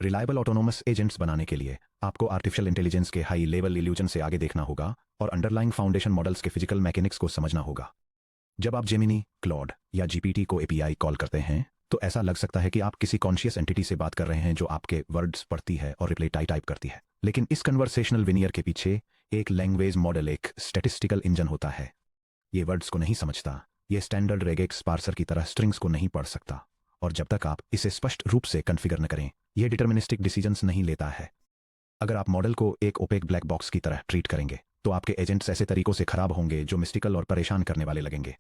Reliable autonomous agents बनाने के लिए आपको आर्टिफिशियल इंटेलिजेंस के हाई लेवल इल्यूजन से आगे देखना होगा और अंडरलाइंग फाउंडेशन मॉडल्स के फिजिकल मैकेनिक्स को समझना होगा। जब आप जेमिनी, क्लॉड या जीपीटी को एपीआई कॉल करते हैं तो ऐसा लग सकता है कि आप किसी कॉन्शियस एंटिटी से बात कर रहे हैं जो आपके वर्ड्स पढ़ती है और रिप्लाई टाइप करती है। लेकिन इस कन्वर्सेशनल विनियर के पीछे एक लैंग्वेज मॉडल, एक स्टैटिस्टिकल इंजन होता है। ये वर्ड्स को नहीं समझता, ये स्टैंडर्ड रेगेक्स पार्सर की तरह स्ट्रिंग्स को नहीं पढ़ सकता, और जब तक आप इसे स्पष्ट रूप से कॉन्फ़िगर न करें, यह डिटर्मिनिस्टिक डिसीजंस नहीं लेता है। अगर आप मॉडल को एक ओपेक ब्लैक बॉक्स की तरह ट्रीट करेंगे तो आपके एजेंट्स ऐसे तरीकों से खराब होंगे जो मिस्टिकल और परेशान करने वाले लगेंगे।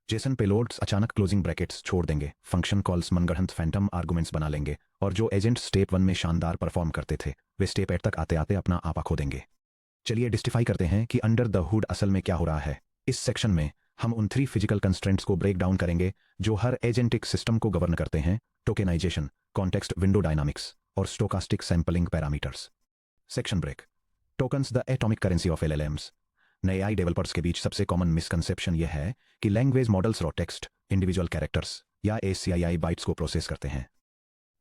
जेसन पेलोड्स अचानक क्लोजिंग ब्रैकेट्स छोड़ देंगे, फंक्शन कॉल्स मनगढ़ंत फैंटम आर्गुमेंट्स बना लेंगे, और जो एजेंट स्टेप 1 में शानदार परफॉर्म करते थे वे स्टेप 8 तक आते आते अपना आपा खो देंगे। चलिए डिस्टिफाई करते हैं कि अंडर द हुड असल में क्या हो रहा है। इस सेक्शन में हम उन 3 फिजिकल कंस्ट्रेंट्स को ब्रेक डाउन करेंगे जो हर एजेंटिक सिस्टम को गवर्न करते हैं: टोकेनाइजेशन, कॉन्टेक्स्ट विंडो डायनामिक्स और stochastic sampling parameters. Section break. Tokens, the atomic currency of LLMs. नए आई डेवलपर्स के बीच सबसे कॉमन मिसकंसेप्शन यह है कि language models raw text, individual characters या ACII बाइट्स को प्रोसेस करते हैं।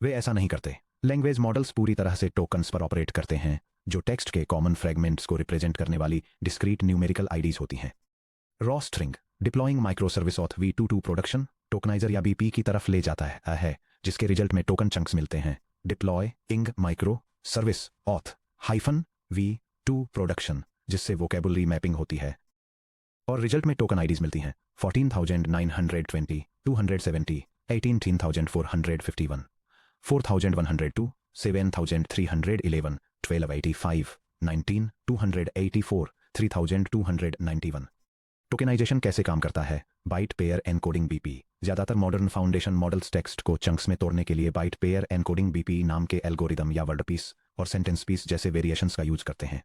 वे ऐसा नहीं करते। लैंग्वेज मॉडल्स पूरी तरह से टोकन्स पर ऑपरेट करते हैं, जो टेक्स्ट के कॉमन फ्रेगमेंट्स को रिप्रेजेंट करने वाली डिस्क्रीट न्यूमेरिकल आईडीज होती हैं। Raw string deploying micro service auth V22 production tokenizer या BP की तरफ ले जाता है जिसके रिजल्ट में टोकन चंक्स मिलते हैं। डिप्लॉय इंग micro service auth -V2 production, जिससे वोकेबुलरी मैपिंग होती है और रिजल्ट में टोकन आईडीज मिलती हैं: 14,920, 270, 18,451, 4,102, 7,311, 1,285, 19, 284, 3,291। टोकेनाइजेशन कैसे काम करता है? Byte pair encoding BP। ज्यादातर मॉडर्न फाउंडेशन मॉडल्स टेक्स्ट को चंक्स में तोड़ने के लिए बाइट पेयर एनकोडिंग BP नाम के एल्गोरिदम या वर्ड पीस और सेंटेंस पीस जैसे वेरिएशंस का यूज करते हैं।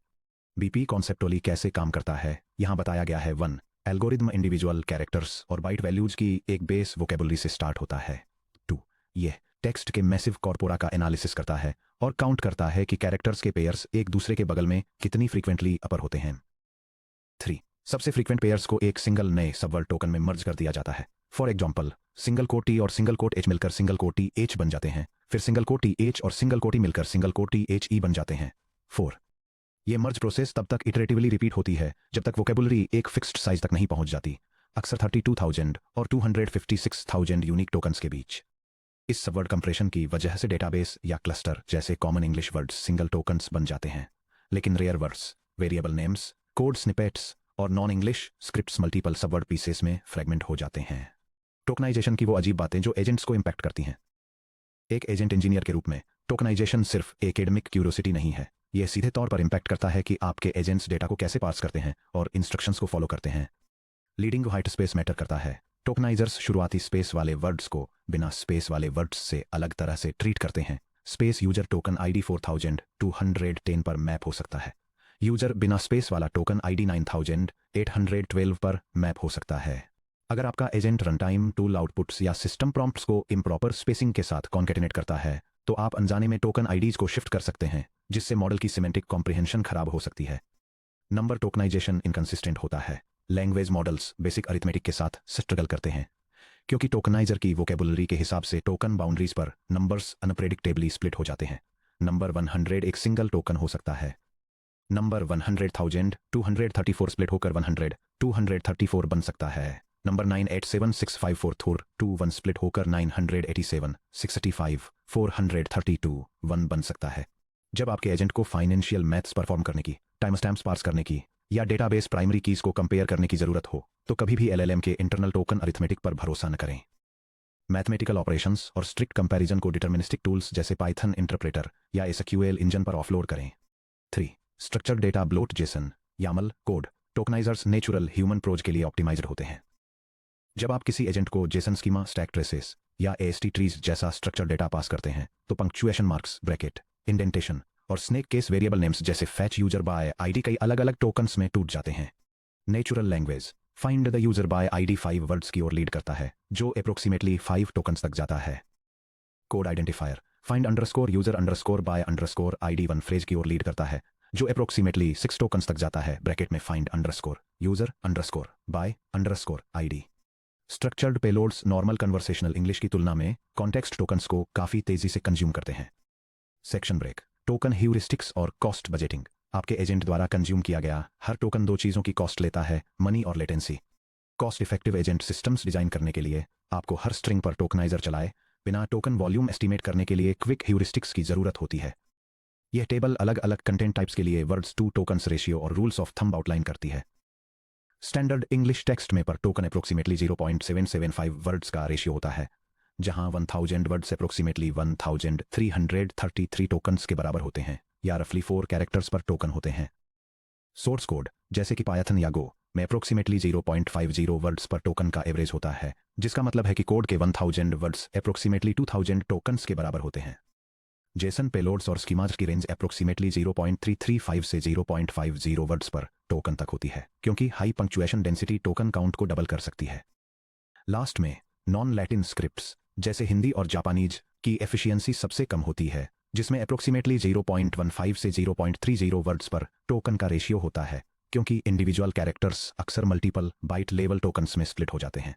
BP कॉन्सेप्टुअली कैसे काम करता है यहाँ बताया गया है। 1. एल्गोरिदम इंडिविजुअल कैरेक्टर्स और बाइट वैल्यूज की एक बेस वोकेबुलरी से स्टार्ट होता है। 2. यह टेक्स्ट के मैसिव कॉर्पोरा का एनालिसिस करता है और काउंट करता है कि कैरेक्टर्स के पेयर्स एक दूसरे के बगल में कितनी फ्रीक्वेंटली अपर होते हैं। 3. सबसे फ्रीक्वेंट पेयर्स को एक सिंगल नए सबवर्ड टोकन में मर्ज कर दिया जाता है। For example, single quote T और सिंगल कोट H मिलकर सिंगल कोट TH बन जाते हैं, फिर सिंगल कोट TH और सिंगल कोट मिलकर सिंगल कोट THE बन जाते हैं। 4. ये मर्ज प्रोसेस तब तक इटरेटिवली रिपीट होती है जब तक वोकेबुलरी एक फिक्स्ड साइज तक नहीं पहुंच जाती, अक्सर 32,000 और 256,000 यूनिक टोकन्स के बीच। इस सबवर्ड कंप्रेशन की वजह से डेटाबेस या क्लस्टर जैसे common English words single tokens बन जाते हैं, लेकिन rare words, variable names, code snippets और non English scripts multiple subword pieces में फ्रेगमेंट हो जाते हैं। टोकनाइजेशन की वो अजीब बातें जो एजेंट्स को इंपैक्ट करती हैं। एक एजेंट इंजीनियर के रूप में टोकनाइजेशन सिर्फ एकेडमिक क्यूरियोसिटी नहीं है, यह सीधे तौर पर इंपैक्ट करता है कि आपके एजेंट्स डेटा को कैसे पार्स करते हैं और इंस्ट्रक्शंस को फॉलो करते हैं। लीडिंग हाइट स्पेस मैटर करता है। टोकनाइजर्स शुरुआती स्पेस वाले वर्ड्स को बिना स्पेस वाले वर्ड्स से अलग तरह से ट्रीट करते हैं। स्पेस यूजर टोकन ID 4210 पर मैप हो सकता है। यूजर बिना स्पेस वाला टोकन ID 9812 पर मैप हो सकता है। अगर आपका एजेंट रनटाइम टूल आउटपुट्स या सिस्टम प्रॉम्प्ट्स को इम्प्रॉपर स्पेसिंग के साथ कॉन्केटिनेट करता है तो आप अनजाने में टोकन आईडीज को शिफ्ट कर सकते हैं, जिससे मॉडल की सिमेंटिक कॉम्प्रिहेंशन खराब हो सकती है। नंबर टोकनाइजेशन इनकंसिस्टेंट होता है। लैंग्वेज मॉडल्स बेसिक अरिथमेटिक के साथ स्ट्रगल करते हैं क्योंकि टोकनाइजर की वोकेबुलरी के हिसाब से टोकन बाउंड्रीज पर नंबर्स अनप्रेडिक्टेबली स्प्लिट हो जाते हैं। नंबर 100 एक सिंगल टोकन हो सकता है। नंबर 100,000 234 स्प्लिट होकर 100 234 बन सकता है। नंबर 987654421 स्प्लिट होकर 987 685 432 1 बन सकता है। जब आपके एजेंट को फाइनेंशियल मैथ्स परफॉर्म करने की, टाइम स्टैम्प्स पार्स करने की या डेटाबेस प्राइमरी कीज को कंपेयर करने की जरूरत हो तो कभी भी LLM के इंटरनल टोकन अरिथमेटिक पर भरोसा न करें। मैथमेटिकल ऑपरेशंस और स्ट्रिक्ट कंपैरिजन को डिटर्मिनिस्टिक टूल्स जैसे पाइथन इंटरप्रेटर या SQL इंजन पर ऑफलोड करें। 3. Structured data bloat JSON YAML code tokenizers natural human prose के लिए ऑप्टिमाइज्ड होते हैं। जब आप किसी एजेंट को जेसन स्कीमा, स्टैक ट्रेसेस या AST ट्रीज जैसा स्ट्रक्चर्ड डेटा पास करते हैं तो पंक्चुएशन मार्क्स, ब्रैकेट, इंडेंटेशन और स्नेक केस वेरिएबल नेम्स जैसे फैच यूजर बाय ID कई अलग अलग टोकन्स में टूट जाते हैं। Natural language find the user by ID 5 words की ओर लीड करता है, जो अप्रोक्सीमेटली 5 टोकन्स तक जाता है। Code identifier find underscore user underscore by underscore ID 1 phrase की ओर लीड करता है, जो अप्रोक्सीमेटली 6 टोकन्स तक जाता है, ब्रैकेट में find underscore user underscore by underscore ID। Structured payloads normal conversational English की तुलना में कॉन्टेक्स्ट टोकन्स को काफी तेजी से कंज्यूम करते हैं। Section break. टोकन ह्यूरिस्टिक्स और कॉस्ट बजटिंग। आपके एजेंट द्वारा कंज्यूम किया गया हर टोकन दो चीज़ों की कॉस्ट लेता है, मनी और latency. Cost effective agent systems design करने के लिए आपको हर स्ट्रिंग पर टोकनाइजर चलाए बिना टोकन वॉल्यूम एस्टीमेट करने के लिए क्विक ह्यूरिस्टिक्स की जरूरत होती है। यह टेबल अलग अलग कंटेंट टाइप्स के लिए वर्ड्स टू टोकन्स रेशियो और रूल्स ऑफ थंब आउटलाइन करती है। स्टैंडर्ड इंग्लिश टेक्स्ट में पर टोकन अप्रोक्सीमेटली 0.775 वर्ड्स का रेशियो होता है, जहां 1000 वर्ड्स अप्रोक्सीमेटली 1333 टोकन्स के बराबर होते हैं या रफली 4 कैरेक्टर्स पर टोकन होते हैं। सोर्स कोड जैसे कि पायथन या गो में अप्रोक्सीमेटली 0.50 वर्ड्स पर टोकन का एवरेज होता है, जिसका मतलब है कि कोड के 1000 वर्ड्स अप्रोक्सीमेटली 2000 टोकन्स के बराबर होते हैं। जेसन पेलोड्स और स्कीमाज की रेंज अप्रोक्सीमेटली 0.335 से 0.50 वर्ड्स पर टोकन तक होती है, क्योंकि high punctuation density token count को डबल कर सकती है। लास्ट में नॉन लैटिन स्क्रिप्ट्स जैसे हिंदी और जापानीज की एफिशिएंसी सबसे कम होती है, जिसमें अप्रोक्सीमेटली 0.15 से 0.30 वर्ड्स पर टोकन का रेशियो होता है, क्योंकि इंडिविजुअल कैरेक्टर्स अक्सर मल्टीपल बाइट लेवल टोकन्स में स्प्लिट हो जाते हैं।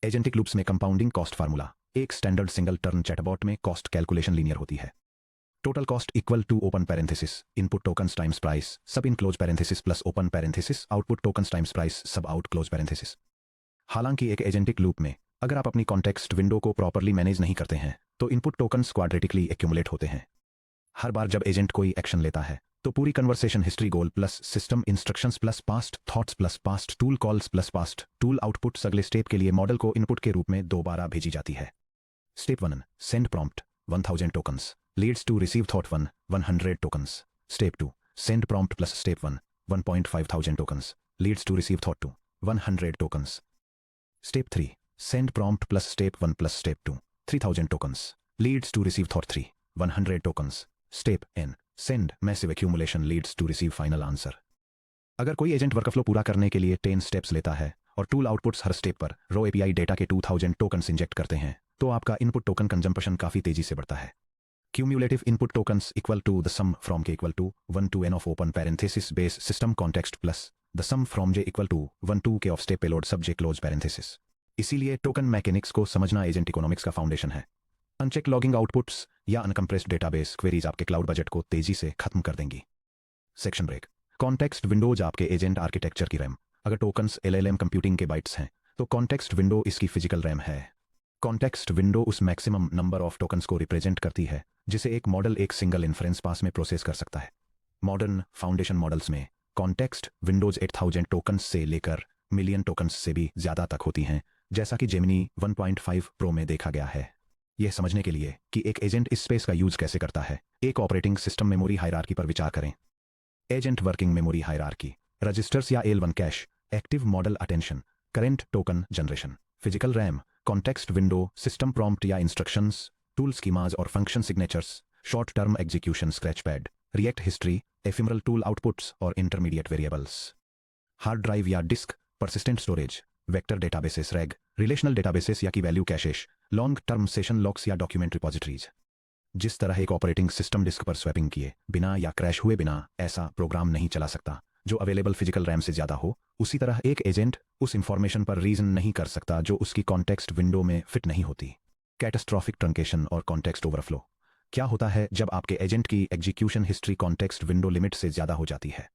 एजेंटिक लूप्स में कंपाउंडिंग कॉस्ट फार्मूला। एक स्टैंडर्ड सिंगल टर्न चैटबॉट में कॉस्ट कैलकुलेशन लीनियर होती है। Total cost equal to open parenthesis input tokens times price sub in close parenthesis plus open parenthesis output tokens times price sub out close parenthesis. हालांकि एक agentic loop में अगर आप अपनी context window को properly manage नहीं करते हैं तो इनपुट टोकन्स क्वाड्रेटिकली एक्यूमुलेट होते हैं। हर बार जब एजेंट कोई एक्शन लेता है तो पूरी conversation history goal plus system instructions plus past thoughts plus past tool calls plus past tool outputs अगले स्टेप के लिए मॉडल को इनपुट के रूप में दोबारा भेजी जाती है। Step 1 send prompt 1000 tokens leads to receive thought 1 100 tokens. Step 2 send prompt plus step 1 1,500 tokens leads to receive thought 2 100 tokens. Step 3 send prompt plus step 1 plus step 2 3000 tokens leads to receive thought 3 100 tokens. Step n send massive accumulation leads to receive final answer. अगर कोई agent workflow पूरा करने के लिए 10 steps लेता है और tool outputs हर step पर रो एपीआई डेटा के 2000 टोकन्स इंजेक्ट करते हैं तो आपका इनपुट टोकन कंजम्पशन काफी तेजी से बढ़ता है। Cumulative input tokens equal to the sum from k equal to 1 to n of open parenthesis base system context plus the sum from j equal to 1 to k of step payload sub j close parenthesis. इसीलिए token mechanics को समझना agent economics का foundation है। Unchecked logging outputs या uncompressed database queries आपके cloud budget को तेजी से खत्म कर देंगी। Section break. कॉन्टेक्स्ट विंडोज आपके एजेंट आर्किटेक्चर की रैम। अगर टोकन्स एलएलएम कंप्यूटिंग के बाइट्स हैं तो कॉन्टेक्स्ट विंडो इसकी फिजिकल रैम है। कॉन्टेक्स्ट विंडो उस मैक्सिमम नंबर ऑफ टोकन्स को रिप्रेजेंट करती है जिसे एक मॉडल एक सिंगल इन्फ्रेंस पास में प्रोसेस कर सकता है। मॉडर्न फाउंडेशन मॉडल्स में कॉन्टेक्स्ट विंडोज 8000 टोकन्स से लेकर मिलियन टोकन्स से भी ज्यादा तक होती हैं, जैसा कि जेमिनी 1.5 प्रो में देखा गया है। यह समझने के लिए कि एक एजेंट इस स्पेस का यूज कैसे करता है, एक ऑपरेटिंग सिस्टम मेमोरी हायरार्की पर विचार करें। Agent working memory hierarchy. Registers या L1 cache, active model attention, current token generation, physical RAM, context window, system prompt या इंस्ट्रक्शंस, टूल स्कीमाज और function signatures, short term execution scratch pad, react history, ephemeral tool outputs और intermediate variables. Hard drive या disk, persistent storage, vector databases RAG, relational databases या key value caches, long term session logs या document repositories. जिस तरह एक operating system disc पर swapping किए बिना या क्रैश हुए बिना ऐसा प्रोग्राम नहीं चला सकता जो अवेलेबल फिजिकल रैम से ज्यादा हो, उसी तरह एक एजेंट उस इंफॉर्मेशन पर रीजन नहीं कर सकता जो उसकी कॉन्टेक्स्ट विंडो में फिट नहीं होती। कैटास्ट्रॉफिक ट्रंकेशन और कॉन्टेक्स्ट ओवरफ्लो। क्या होता है जब आपके एजेंट की execution history context window limit से ज्यादा हो जाती है?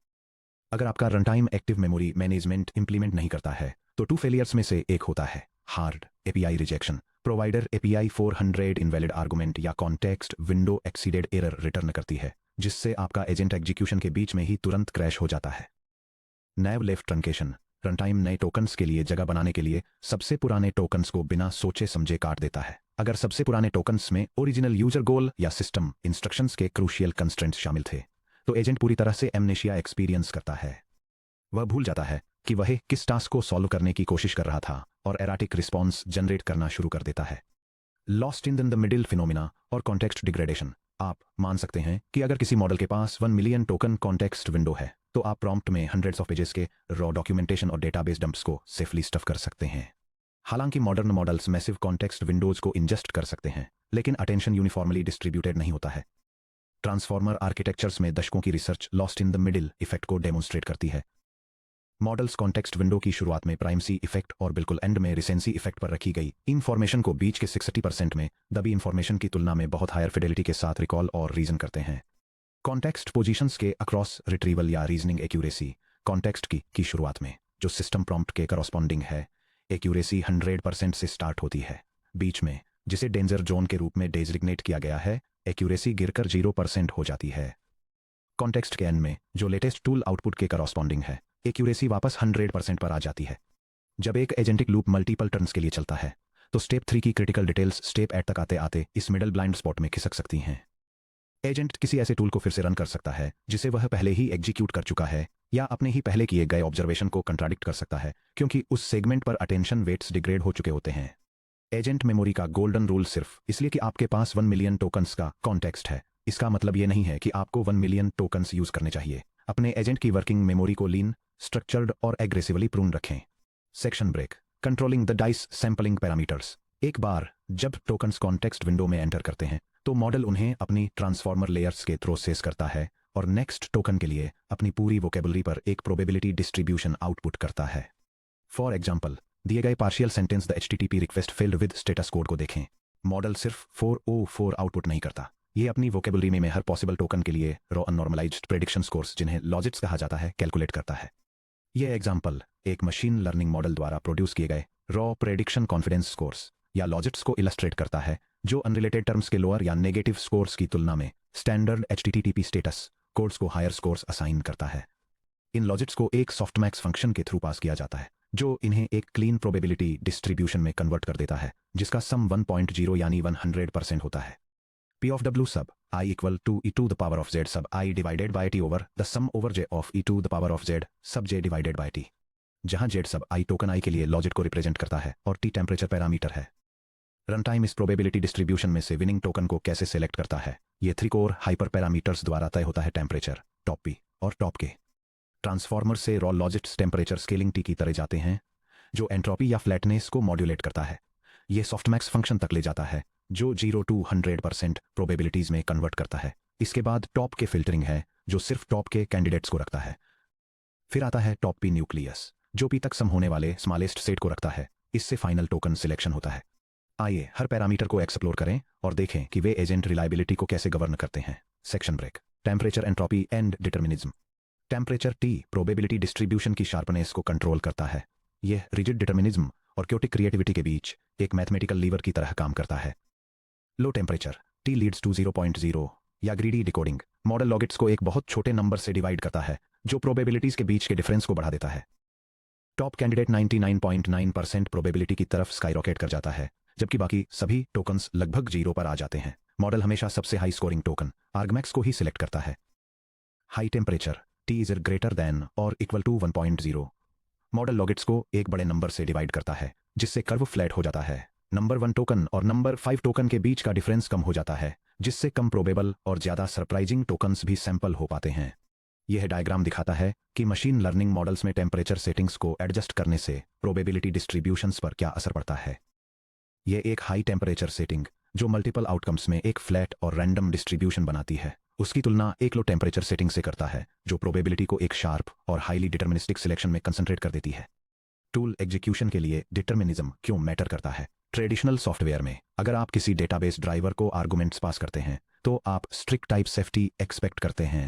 अगर आपका runtime active memory management implement नहीं करता है तो 2 फेलियर्स में से एक होता है hard API rejection, provider API 400 invalid argument या context window exceeded error return करती है, जिससे आपका एजेंट एग्जीक्यूशन के बीच में ही तुरंत क्रैश हो जाता है। नैव लेफ्ट ट्रंकेशन। रनटाइम नए टोकन्स के लिए जगह बनाने के लिए सबसे पुराने टोकन्स को बिना सोचे समझे काट देता है। अगर सबसे पुराने टोकन्स में ओरिजिनल यूजर गोल या सिस्टम इंस्ट्रक्शंस के क्रूशियल कंस्ट्रेंट्स शामिल थे तो एजेंट पूरी तरह से एमनेशिया एक्सपीरियंस करता है। वह भूल जाता है कि वह किस टास्क को सॉल्व करने की कोशिश कर रहा था और एराटिक रिस्पॉन्स जनरेट करना शुरू कर देता है। Lost in the middle phenomena और कॉन्टेक्स्ट डिग्रेडेशन। आप मान सकते हैं कि अगर किसी मॉडल के पास 1 मिलियन टोकन कॉन्टेक्स्ट विंडो है तो आप प्रॉम्प्ट में हंड्रेड्स ऑफ पेजेस के रॉ डॉक्यूमेंटेशन और डेटाबेस डंप्स को सेफली स्टफ कर सकते हैं। हालांकि modern models massive context Windows को इंजेस्ट कर सकते हैं, लेकिन अटेंशन यूनिफॉर्मली डिस्ट्रीब्यूटेड नहीं होता है। ट्रांसफॉर्मर आर्किटेक्चर्स में दशकों की research lost in the middle effect को डेमोन्स्ट्रेट करती है। मॉडल्स कॉन्टेक्स्ट विंडो की शुरुआत में प्राइमेसी इफेक्ट और बिल्कुल एंड में रिसेंसी इफेक्ट पर रखी गई इंफॉर्मेशन को बीच के 60% में दबी इंफॉर्मेशन की तुलना में बहुत हायर फिडेलिटी के साथ रिकॉल और रीजन करते हैं। कॉन्टेक्स्ट पोजीशंस के अक्रॉस रिट्रीवल या रीजनिंग एक्यूरेसी कॉन्टेक्स्ट की शुरुआत में जो सिस्टम प्रॉम्प्ट के करस्पॉन्डिंग है, एक्यूरेसी 100% से स्टार्ट होती है। बीच में, जिसे डेंजर जोन के रूप में डेजिग्नेट किया गया है, एक्यूरेसी गिरकर 0% हो जाती है। कॉन्टेक्स्ट के एंड में, जो लेटेस्ट टूल आउटपुट के करस्पॉन्डिंग है, एक्यूरेसी वापस 100% पर आ जाती है। जब एक एजेंटिक लूप मल्टीपल टर्न्स के लिए चलता है, तो स्टेप 3 की क्रिटिकल डिटेल्स स्टेप 8 तक आते आते इस मिडल ब्लाइंड स्पॉट में खिसक सकती हैं। एजेंट किसी ऐसे टूल को फिर से रन कर सकता है जिसे वह पहले ही एग्जीक्यूट कर चुका है, या अपने ही पहले किए गए ऑब्जर्वेशन को कंट्राडिक्ट कर सकता है, क्योंकि उस सेगमेंट पर अटेंशन वेट्स डिग्रेड हो चुके होते हैं। एजेंट मेमोरी का गोल्डन रूल सिर्फ इसलिए कि आपके पास 1 मिलियन टोकन्स का कॉन्टेक्स्ट है, इसका मतलब ये नहीं है कि आपको 1 मिलियन टोकन्स यूज करने चाहिए। अपने एजेंट की वर्किंग मेमोरी को लीन, स्ट्रक्चर्ड और एग्रेसिवली प्रून रखें। Section break, controlling the dice sampling parameters. एक बार जब टोकन्स कॉन्टेक्स्ट विंडो में एंटर करते हैं, तो मॉडल उन्हें अपनी ट्रांसफॉर्मर लेयर्स के थ्रू सेस करता है और नेक्स्ट टोकन के लिए अपनी पूरी वोकेबलरी पर एक प्रोबेबिलिटी डिस्ट्रीब्यूशन आउटपुट करता है। फॉर एग्जाम्पल, दिए गए partial sentence the HTTP request failed with status code को देखें। मॉडल सिर्फ 404 आउटपुट नहीं करता, ये अपनी वोकेबलरी में हर पॉसिबल टोकन के लिए रॉ अननॉर्मलाइज्ड प्रेडिक्शन स्कोर्स, जिन्हें लॉजिट्स कहा जाता है, कैलकुलेट करता है। यह एग्जाम्पल एक मशीन लर्निंग मॉडल द्वारा प्रोड्यूस किए गए रॉ प्रेडिक्शन कॉन्फिडेंस स्कोर्स या लॉजिट्स को इलस्ट्रेट करता है, जो अनरिलेटेड टर्म्स के लोअर या नेगेटिव स्कोर्स की तुलना में स्टैंडर्ड HTTP स्टेटस कोड्स को हायर स्कोर्स असाइन करता है। इन लॉजिट्स को एक सॉफ्टमैक्स फंक्शन के थ्रू पास किया जाता है, जो इन्हें एक क्लीन प्रोबेबिलिटी डिस्ट्रीब्यूशन में कन्वर्ट कर देता है, जिसका सम 1.0 यानी 100% होता है। P of W sub I equal to e to the power of z sub I divided by t over the sum over j of e to the power of z sub j divided by t, जहां z sub I token I के लिए लॉजिट को represent करता है और t temperature parameter है। Run time इस probability distribution में से विनिंग टोकन को कैसे सेलेक्ट करता है, ये 3 कोर हाइपर पैरामीटर्स द्वारा तय होता है। टेम्परेचर, टॉप P और टॉप K। ट्रांसफॉर्मर से रॉ लॉजिट्स टेम्परेचर स्केलिंग T की तरह जाते हैं, जो एंट्रोपी या फ्लैटनेस को मॉड्यूलेट करता है। ये सॉफ्टमैक्स फंक्शन तक ले जाता है, जो 0 to 100% प्रोबेबिलिटीज में कन्वर्ट करता है। इसके बाद टॉप के फिल्टरिंग है, जो सिर्फ टॉप के कैंडिडेट्स को रखता है। फिर आता है टॉप P न्यूक्लियस, जो P तक सम होने वाले स्मॉलेस्ट सेट को रखता है। इससे फाइनल टोकन सिलेक्शन होता है। आइए हर पैरामीटर को एक्सप्लोर करें और देखें कि वे एजेंट रिलायबिलिटी को कैसे गवर्न करते हैं। Section break, temperature, entropy and determinism. Temperature T probability distribution की शार्पनेस को कंट्रोल करता है। यह रिजिड डिटर्मिनिज्म और क्योटिक क्रिएटिविटी के बीच एक मैथमेटिकल लीवर की तरह काम करता है। Low temperature T leads to 0.0 या ग्रीडी डिकोडिंग। मॉडल लॉजिट्स को एक बहुत छोटे नंबर से डिवाइड करता है, जो प्रोबेबिलिटीज के बीच के डिफरेंस को बढ़ा देता है। टॉप कैंडिडेट 99.9% प्रोबेबिलिटी की तरफ स्काईरॉकेट कर जाता है, जबकि बाकी सभी टोकन्स लगभग 0 पर आ जाते हैं। मॉडल हमेशा सबसे हाई स्कोरिंग टोकन आर्गमैक्स को ही सिलेक्ट करता है। High temperature T is greater than और इक्वल टू 1.0। मॉडल लॉजिट्स को एक बड़े नंबर से डिवाइड करता है, जिससे कर्व फ्लैट हो जाता है। नंबर 1 टोकन और नंबर 5 टोकन के बीच का डिफरेंस कम हो जाता है, जिससे कम प्रोबेबल और ज्यादा सरप्राइजिंग टोकन्स भी सैंपल हो पाते हैं। यह डायग्राम दिखाता है कि मशीन लर्निंग मॉडल्स में टेम्परेचर सेटिंग्स को एडजस्ट करने से प्रोबेबिलिटी डिस्ट्रीब्यूशंस पर क्या असर पड़ता है। यह एक हाई टेम्परेचर सेटिंग, जो मल्टीपल आउटकम्स में एक फ्लैट और रैंडम डिस्ट्रीब्यूशन बनाती है, उसकी तुलना एक लो टेम्परेचर सेटिंग से करता है, जो प्रोबेबिलिटी को एक शार्प और हाईली डिटर्मिनिस्टिक सिलेक्शन में कंसंट्रेट कर देती है। टूल एग्जीक्यूशन के लिए डिटर्मिनिज्म क्यों मैटर करता है। ट्रेडिशनल सॉफ्टवेयर में अगर आप किसी डेटाबेस ड्राइवर को आर्गुमेंट्स पास करते हैं, तो आप स्ट्रिक्ट टाइप सेफ्टी एक्सपेक्ट करते हैं।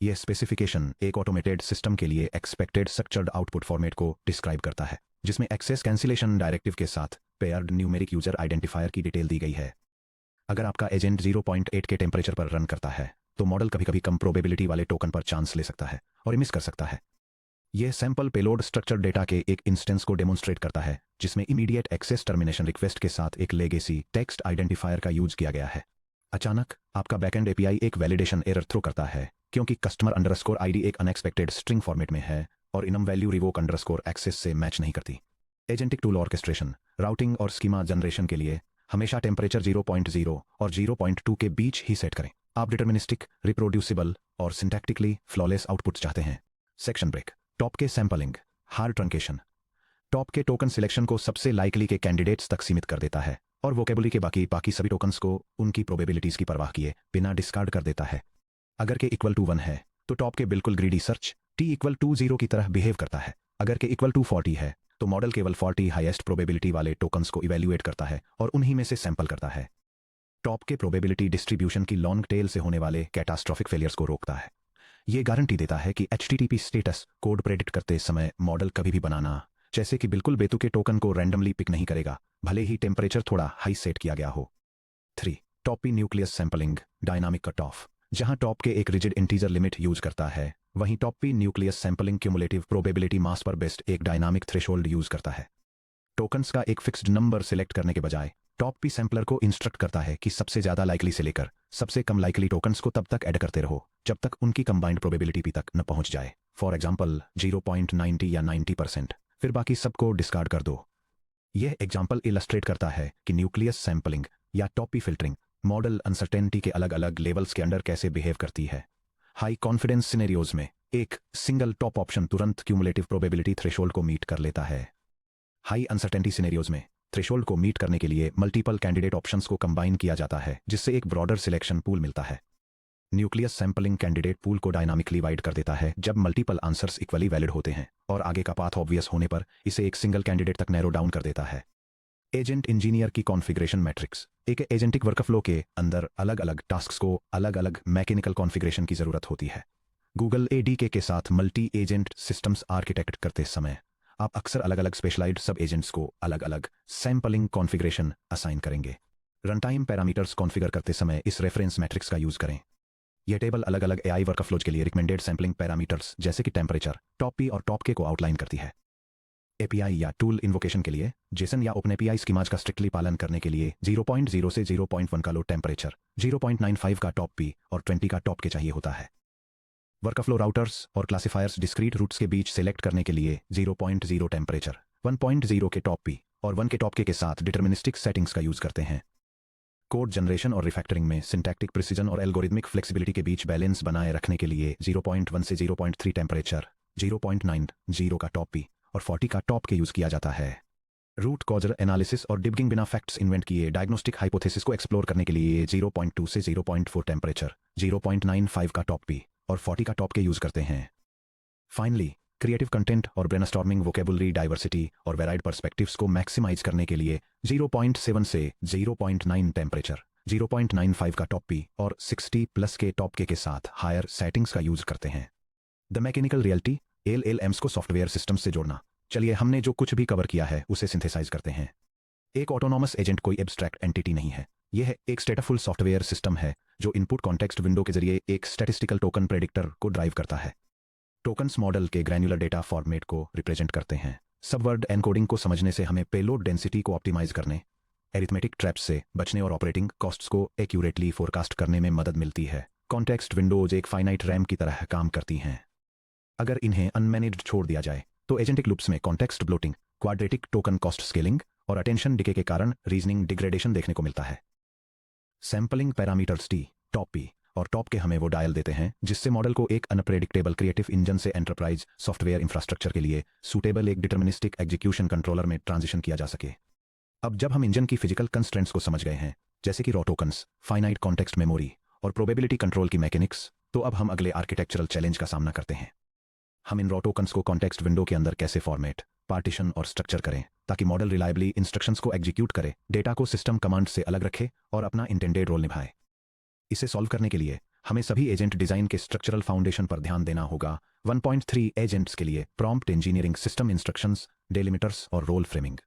यह स्पेसिफिकेशन एक ऑटोमेटेड सिस्टम के लिए एक्सपेक्टेड स्ट्रक्चर्ड आउटपुट फॉर्मेट को डिस्क्राइब करता है, जिसमें एक्सेस कैंसिलेशन डायरेक्टिव के साथ पेयर्ड न्यूमेरिक यूजर आइडेंटिफायर की डिटेल दी गई है। अगर आपका एजेंट 0.8 के टेम्परेचर पर रन करता है, तो मॉडल कभी कभी कम प्रोबेबिलिटी वाले टोकन पर चांस ले सकता है और मिस कर सकता है। यह सैंपल पेलोड स्ट्रक्चर्ड डेटा के एक इंस्टेंस को डेमोन्स्ट्रेट करता है, जिसमें इमीडिएट एक्सेस टर्मिनेशन रिक्वेस्ट के साथ एक लेगेसी टेक्स्ट आइडेंटिफायर का यूज किया गया है। अचानक आपका बैकएंड API एक वैलिडेशन एरर थ्रो करता है, क्योंकि कस्टमर अंडरस्कोर ID एक अनएक्सपेक्टेड स्ट्रिंग फॉर्मेट में है और enum value revoke underscore access से मैच नहीं करती। एजेंटिक टूल ऑर्केस्ट्रेशन, राउटिंग और स्कीमा जनरेशन के लिए हमेशा टेम्परेचर 0.0 और 0.2 के बीच ही सेट करें। आप डिटर्मिनिस्टिक, रिप्रोड्यूसिबल और सिंटैक्टिकली फ्लॉलेस आउटपुट चाहते हैं। सेक्शन ब्रेक, टॉप के सैंपलिंग, हार्ड ट्रंकेशन। टॉप के टोकन सिलेक्शन को सबसे लाइकली के कैंडिडेट्स तक सीमित कर देता है और वोकेबुलरी के बाकी सभी टोकन्स को उनकी प्रोबेबिलिटीज की परवाह किए बिना डिस्कार्ड कर देता है। अगर के इक्वल टू 1 है, तो टॉप के बिल्कुल greedy search T equal to 0 की तरह बिहेव करता है। अगर के इक्वल टू 40 है तो मॉडल केवल 40 हाईएस्ट प्रोबेबिलिटी वाले टोकन्स को इवेल्युएट करता है और उन्हीं में से सैंपल करता है। टॉप के प्रोबेबिलिटी डिस्ट्रीब्यूशन की लॉन्ग टेल से होने वाले कैटास्ट्रॉफिक फेलियर्स को रोकता है। ये गारंटी देता है कि HTTP स्टेटस कोड प्रेडिक्ट करते समय मॉडल कभी भी बनाना जैसे कि बिल्कुल बेतुके टोकन को रैंडमली पिक नहीं करेगा, भले ही टेम्परेचर थोड़ा हाई सेट किया गया हो। 3. Top P nucleus sampling dynamic cut off. जहां टॉप के एक रिजिड इंटीजर लिमिट यूज करता है, वहीं top P nucleus sampling cumulative probability mass पर बेस्ड एक डायनामिक थ्रेशोल्ड यूज करता है। टोकन्स का एक फिक्स्ड नंबर सिलेक्ट करने के बजाय टॉप पी सैंपलर को इंस्ट्रक्ट करता है कि सबसे ज्यादा लाइकली से लेकर सबसे कम लाइकली टोकन्स को तब तक ऐड करते रहो जब तक उनकी कंबाइंड प्रोबेबिलिटी पी तक न पहुंच जाए। फॉर एग्जांपल 0.90 या 90%, फिर बाकी सबको डिस्कार्ड कर दो। यह एग्जांपल इलस्ट्रेट करता है कि न्यूक्लियस सैंपलिंग या top P filtering model uncertainty के अलग अलग लेवल्स के अंडर कैसे बिहेव करती है। हाई कॉन्फिडेंस सिनेरियोज में एक सिंगल टॉप ऑप्शन तुरंत क्यूमुलेटिव प्रोबेबिलिटी थ्रेशोल्ड को मीट कर लेता है। हाई अनसर्टेनिटी सिनेरियोज में थ्रेशोल्ड को मीट करने के लिए मल्टीपल कैंडिडेट ऑप्शंस को कंबाइन किया जाता है, जिससे एक ब्रॉडर सिलेक्शन पूल मिलता है। न्यूक्लियस सैंपलिंग कैंडिडेट पूल को डायनामिकली वाइड कर देता है जब मल्टीपल आंसर्स इक्वली वैलिड होते हैं, और आगे का पाथ ऑब्वियस होने पर इसे एक सिंगल कैंडिडेट तक नैरो डाउन कर देता है। एजेंट इंजीनियर की कॉन्फ़िगरेशन मैट्रिक्स। एक एजेंटिक वर्कफ्लो के अंदर अलग अलग टास्क्स को अलग अलग मैकेनिकल कॉन्फ़िगरेशन की जरूरत होती है। गूगल ADK के साथ मल्टी एजेंट सिस्टम्स आर्किटेक्ट करते समय आप अक्सर अलग अलग स्पेशलाइज्ड सब एजेंट्स को अलग अलग सैंपलिंग कॉन्फ़िगरेशन असाइन करेंगे। रनटाइम पैरामीटर्स कॉन्फ़िगर करते समय इस रेफरेंस मैट्रिक्स का यूज करें। यह टेबल अलग अलग AI वर्कफ्लोज के लिए रिकमेंडेड सैंपलिंग पैरामीटर्स जैसे कि टेम्परेचर, टॉप पी और टॉप के को आउटलाइन करती है। API या टूल इन्वोकेशन के लिए जेसन या OpenAPI स्कीमाज का स्ट्रिक्टली पालन करने के लिए 0.0 से 0.1 का लो टेम्परेचर, 0.95 का टॉप पी और 20 का टॉप के चाहिए होता है। वर्कफ्लो राउटर्स और क्लासिफायर्स डिस्क्रीट रूट्स के बीच सेलेक्ट करने के लिए 0.0 टेम्परेचर, 1.0 के टॉप पी और 1 के टॉप के साथ डिटर्मिनिस्टिक सेटिंग्स का यूज करते हैं। कोड जनरेशन और रिफैक्टरिंग में सिंटैक्टिक प्रिसीजन और एल्गोरिथमिक फ्लेक्सिबिलिटी के बीच बैलेंस बनाए रखने के लिए 0.1 से 0.3 टेम्परेचर, 0.90 का टॉप पी और 40 का टॉप के यूज किया जाता है। रूट कॉजर एनालिसिस और डिबगिंग बिना फैक्ट्स इन्वेंट किए डायग्नोस्टिक हाइपोथेसिस को एक्सप्लोर करने के लिए 0.2 से 0.4 टेम्परेचर, 0.95 का टॉप पी और 40 का टॉप के यूज करते हैं। फाइनली क्रिएटिव कंटेंट और ब्रेनस्टॉर्मिंग वोकेबुलरी डाइवर्सिटी और वेराइड पर्सपेक्टिव्स को मैक्सिमाइज करने के लिए 0.7 से 0.9 टेम्परेचर, 0.95 का टॉप पी और 60+ के टॉप के साथ हायर सेटिंग्स का यूज करते हैं। द मैकेनिकल रियलिटी LLMs को सॉफ्टवेयर सिस्टम से जोड़ना। चलिए हमने जो कुछ भी कवर किया है उसे सिंथेसाइज करते हैं। एक ऑटोनॉमस एजेंट कोई एब्स्ट्रैक्ट एंटिटी नहीं है, यह एक स्टेटफुल सॉफ्टवेयर सिस्टम है जो इनपुट कॉन्टेक्स्ट विंडो के जरिए एक स्टैटिस्टिकल टोकन प्रेडिक्टर को ड्राइव करता है। टोकन्स मॉडल के ग्रैन्युलर डेटा फॉर्मेट को रिप्रेजेंट करते हैं। सबवर्ड एनकोडिंग को समझने से हमें पेलोड डेंसिटी को ऑप्टिमाइज करने, एरिथमेटिक ट्रैप्स से बचने और ऑपरेटिंग कॉस्ट्स को एक्यूरेटली फोरकास्ट करने में मदद मिलती है। कॉन्टेक्स्ट विंडोज एक फाइनाइट रैम की तरह काम करती हैं। अगर इन्हें अनमैनेज्ड छोड़ दिया जाए तो एजेंटिक लूप्स में context bloating, quadratic token cost scaling और अटेंशन डिके के कारण रीजनिंग डिग्रेडेशन देखने को मिलता है। Sampling parameters T, top P और टॉप के हमें वो डायल देते हैं जिससे मॉडल को एक अनप्रेडिक्टेबल क्रिएटिव इंजन से एंटरप्राइज सॉफ्टवेयर इंफ्रास्ट्रक्चर के लिए सूटेबल एक डिटर्मिनिस्टिक एग्जीक्यूशन कंट्रोलर में ट्रांजिशन किया जा सके। अब जब हम इंजन की फिजिकल कंस्ट्रेंट्स को समझ गए हैं, जैसे कि raw tokens, finite context memory और प्रोबेबिलिटी कंट्रोल की मैकेनिक्स, तो अब हम अगले आर्किटेक्चरल चैलेंज का सामना करते हैं। हम इन रॉ टोकन्स को कॉन्टेक्स्ट विंडो के अंदर कैसे फॉर्मेट, पार्टीशन और स्ट्रक्चर करें ताकि मॉडल रिलायबली इंस्ट्रक्शंस को एग्जीक्यूट करे, डेटा को सिस्टम कमांड से अलग रखे और अपना इंटेंडेड रोल निभाए। इसे सॉल्व करने के लिए हमें सभी एजेंट डिजाइन के स्ट्रक्चरल फाउंडेशन पर ध्यान देना होगा। 1.3 एजेंट्स के लिए prompt engineering, system instructions, delimiters और रोल फ्रेमिंग।